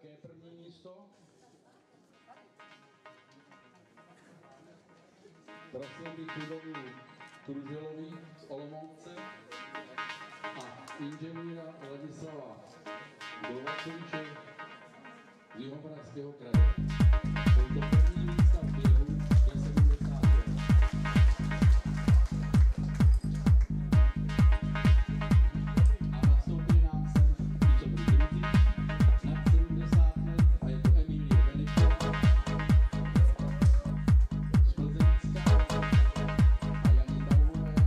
Také první místo. Prosím bych budovu Kruželový z Olomouce a inženýra Ladislava Dolvacoviče z Jihomoravského kraje. Jsou to první místa v běhu na 70 let. A nastoupí nám sem více družinky nad 70 let a je to Emilie Veličová z Plzeňska a Jany Daulové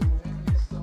druhé místo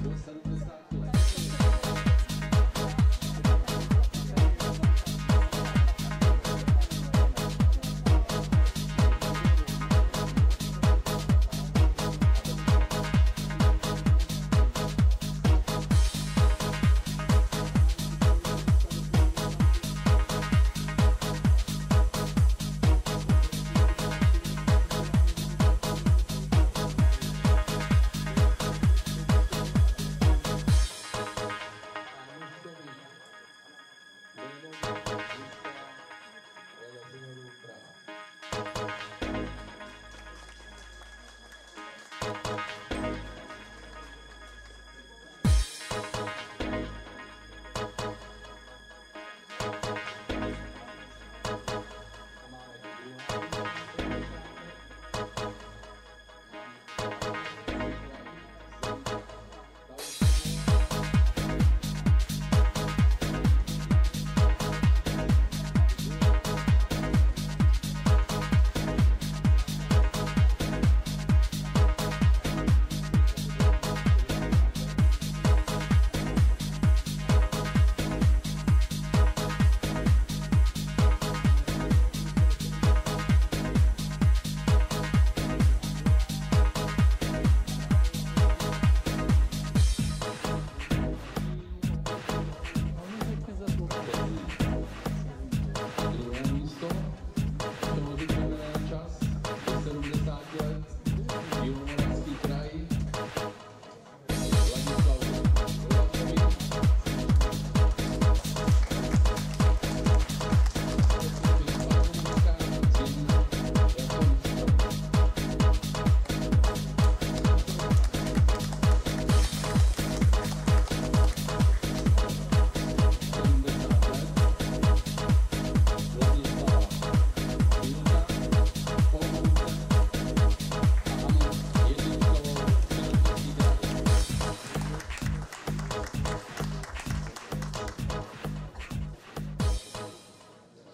do 70 let.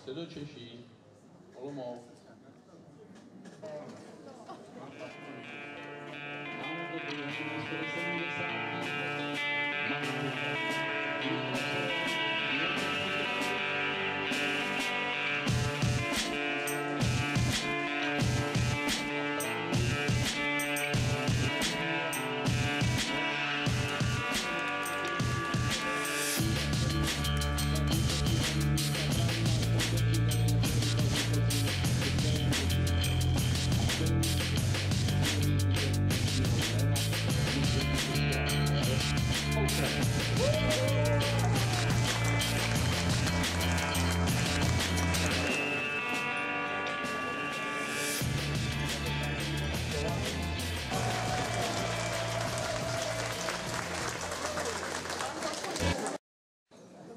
Středočeší, Olomouc. Máme to druhé místo 70.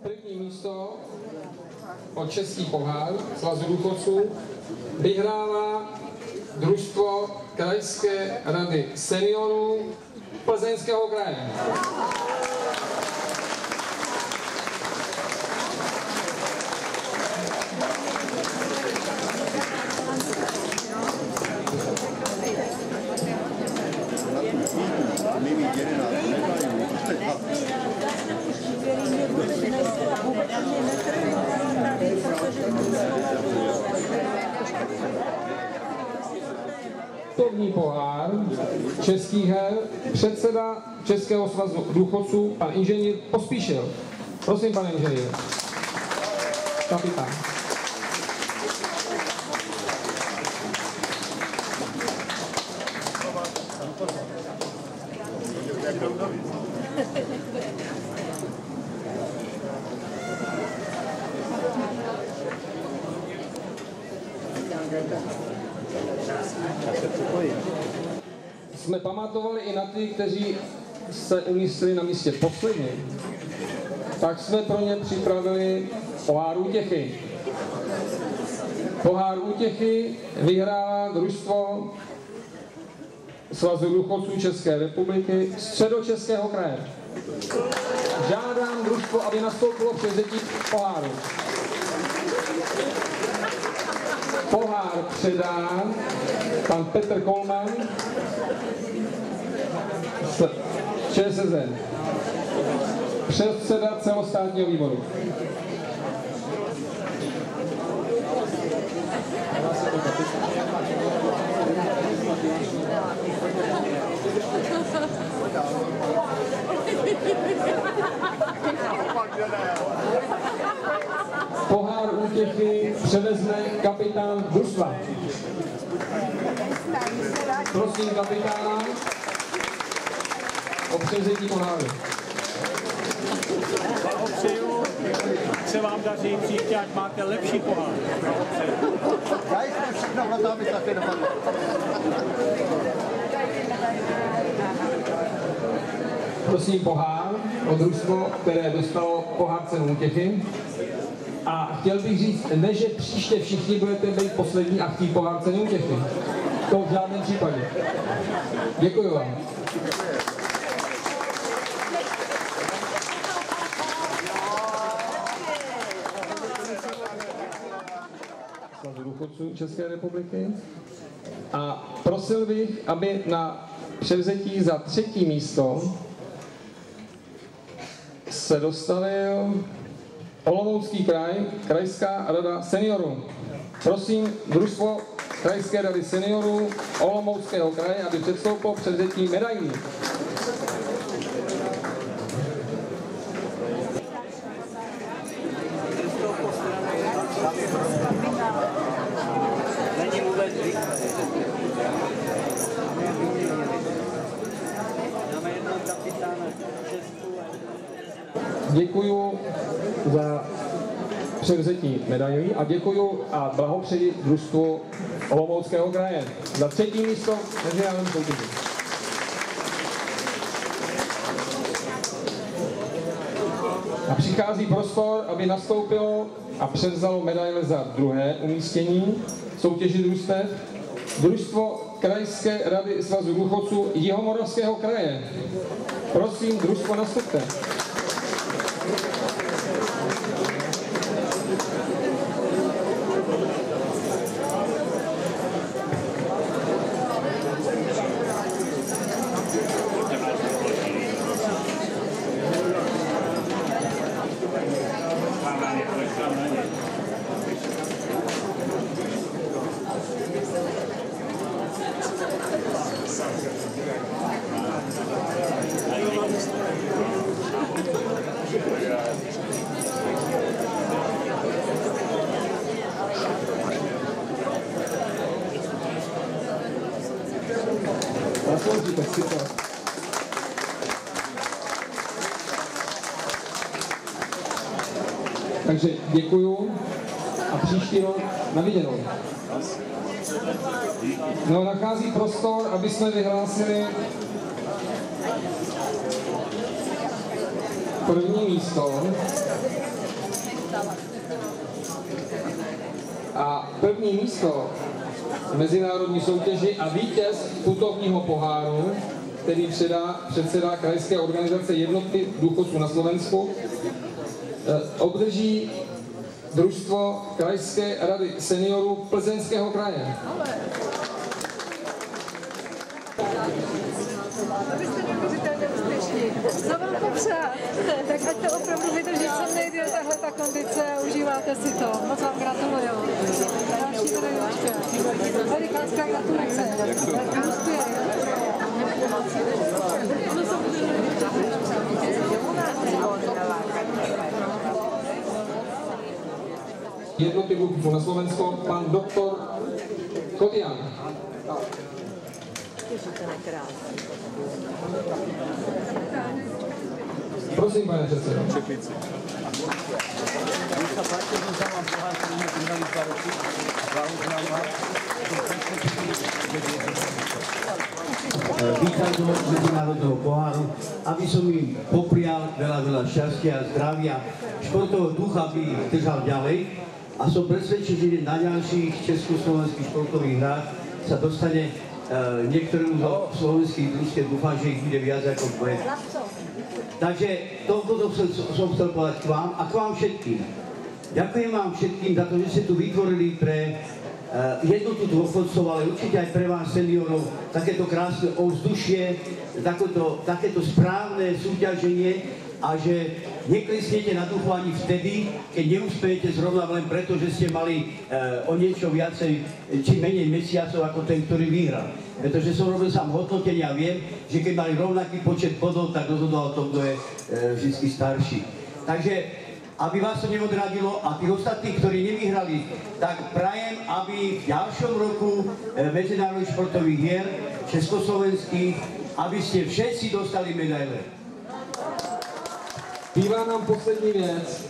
První místo o český pohár Svazu důchodců vyhrává družstvo Krajské rady seniorů Plzeňského kraje. První pohár českých her předseda Českého svazu důchodců, pan inženýr Pospíšil. Prosím, pane inženýr. Kapitán. Jsme pamatovali i na ty, kteří se umístili na místě posledně, tak jsme pro ně připravili pohár útěchy. Pohár útěchy vyhrává družstvo Svazu důchodců České republiky Středočeského kraje. Žádám družstvo, aby nastoupilo převzetí poháru. Pohár předá pan Petr Kolman z ČSSD, předseda celostátního výboru. Pohár útěchy převezme kapitán družstva. Prosím kapitána o převzetí poháru. Blahopřeju, se vám daří příště, ať máte lepší pohár. Já jsem všechno na to, aby také dopadlo. Prosím pohár o družstvo, které dostalo pohár cenu útěchy. A chtěl bych říct, ne, že příště všichni budete být poslední a chtít pohár cenu útěchy. To v žádném případě. Děkuji vám. Svazu důchodců České republiky. A prosil bych, aby na převzetí za 3. místo se dostavil Olomoucký kraj, Krajská rada seniorů. Prosím družstvo Krajské rady seniorů Olomouckého kraje, aby předstoupilo převzetí medailí. Děkuju za převzetí medailí a děkuju a blahopřeji družstvu Olomouckého kraje za 3. místo v mezinárodním soutěži. A přichází prostor, aby nastoupilo a převzalo medaile za 2. umístění soutěži družstev družstvo Krajské rady Svazu důchodců Jihomoravského kraje. Prosím, družstvo, nastupte. Zasloužíte si to. Takže děkuju a příští rok na viděnou. No, nachází prostor, aby jsme vyhlásili první místo. A první místo mezinárodní soutěži a vítěz putovního poháru, který předseda krajské organizace jednotky důchodců na Slovensku, obdrží družstvo Krajské rady seniorů Plzeňského kraje. Abyste neuvěřitelně úspěšní. Za velkou přát, tak ať to opravdu vydrží co nejdéle tahle ta kondice a užíváte si to. Moc vám gratuluju. Další medailička. Velikánská gratulace. Úspěch. Jednotky důchodců na Slovensko, pan doktor Kotian. Těšíte na krásný. Prosím, pane předsedo. Vítam do medzinárodného poháru, aby som im poprial veľa šťastia a zdravia, športového ducha, aby ich držal ďalej a som presvedčený, že na ďalších československých športových hrách sa dostane niektorému zo slovenských družstiev, dúfam, že ich bude viac ako dvoje. Takže toľko som chcel povedať k vám a k vám všetkým. Ďakujem vám všetkým za to, že ste tu vytvorili pre jednotu dôchodcov, ale určite aj pre vás seniorov takéto krásne ovzdušie, takéto správne súťaženie a že neklesnete na duchu ani vtedy, keď neúspejete zrovna len preto, že ste mali o niečo viacej či menej mesiacov ako ten, ktorý vyhral. Pretože som robil sám hodnotenie a viem, že keď mali rovnaký počet bodov, tak rozhodoval to, kto je vždy starší. Takže aby vás to neodradilo a tých ostatných, ktorí nevyhrali, tak prajem, aby v ďalšom roku medzinárodných športových hier československých, aby ste všetci dostali medaile. Bývá nám poslední věc.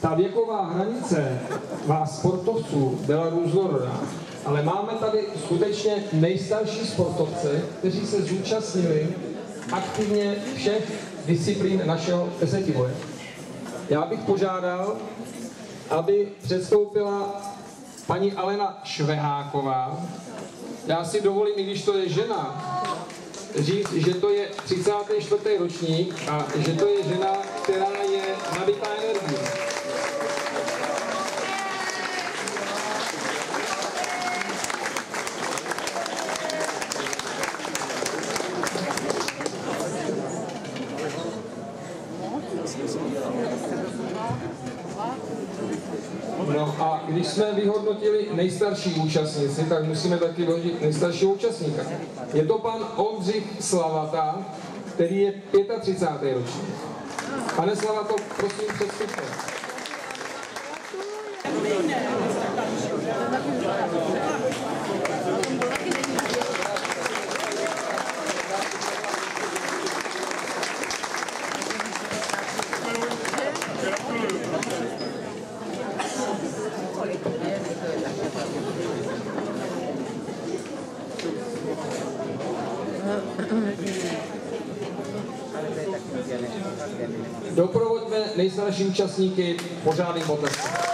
Ta věková hranice vás sportovců byla různorodá, ale máme tady skutečně nejstarší sportovce, kteří se zúčastnili aktivně všech disciplín našeho desetiboje. Já bych požádal, aby předstoupila paní Alena Šveháková. Já si dovolím, i když to je žena, říct, že to je 34. ročník a že to je žena, která je nabitá energií. No a když jsme vyhodnotili nejstarší účastníci, tak musíme taky vyhodnotit nejstaršího účastníka. Je to pan Oldřich Slavata, který je 35. ročník. Pane Slavato, prosím, předstupte. Doprovoďme nejstarší účastníky pořádným potleskem.